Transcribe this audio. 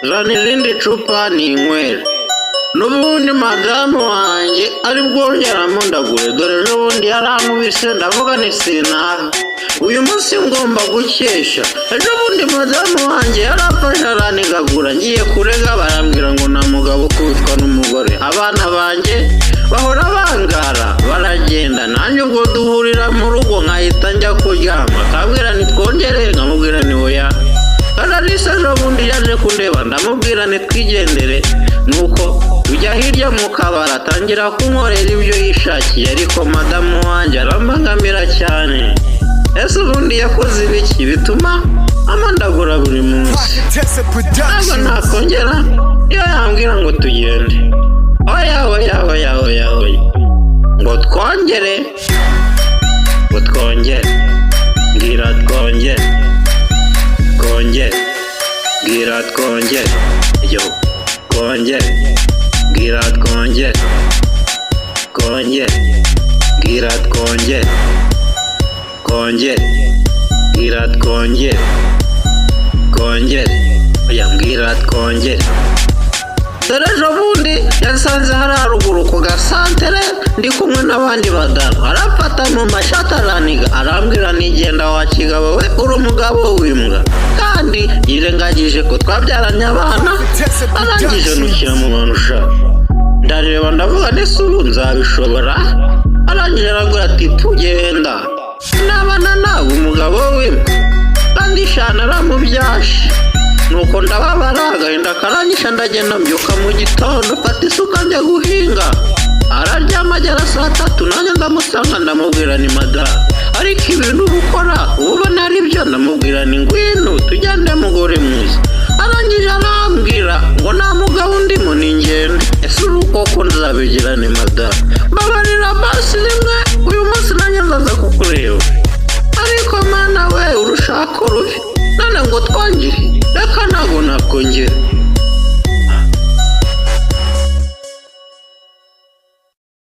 zana irindi cupa ninywere. N'ubundi madamu wanjye ari bwongeramo ndagure, dore n'ubundi yarankubise ndavuga ni sinaha, uyu munsi ngomba gukesha. Ejo bundi madamu wanjye yarafashe aranigagura, ngiye kurega barambwira ngo nta mugabo ukubitwa n'umugore. Abana banjye bahora bangara baragenda, nanjye ubwo duhurira mu rugo nkahita njya kuryama, akambwira nitwongere, nkamubwira ni oya. Kararisa ejo bundi yaje kundeba ndamubwira nitwigendere, nuko tujya hirya mu kabari atangira kunkorera ibyo yishakiye, ariko madamu wanjye arambangamira cyane. Ese ubundi yakoze ibiki bituma amandagura buri munsi? Ntabwo nakongera iyo yambwira ngo tugende. Oya ngo twongere, ngo twongere, mbwira twongere, twongere, mbwira twongere, yo twongere, mbwira twongere, twongere, mbwira twongere, twongere, mbwira twongere, twongere, oya mbwira twongere. Dore ejo bundi yasanze hari haruguru ku gasantere ndi kumwe n'abandi badamu, arafata mu mashati araniga, arambwira nigenda wa kigabo we uri umugabo w'imbwa, kandi yirengagije ko twabyaranye abana, arangije nukira mu bantu ushaka. Ndareba ndavuga nese ubu nzabishobora? Arangije arambwira ati tugenda, n'abana nabo umugabo w'imbwa, kandi shana aramubyashe. Nuko ndababara agahinda karanyisha, ndagenda mbyuka mu gitondo mfata isuka njya guhinga. Araryama agera saa 3, nanjye ndamusanga ndamubwira ni madamu, ariko ibintu ukora ubona ari byo? Ndamubwira ni ngwino tujyane mugore mwiza. Arangije arambwira ngo nta mugabo ndimo ningende. Ese uruko ko nzabigira ni madamu? Mbabarira basi rimwe uyu munsi nanjye nzaza kukureba.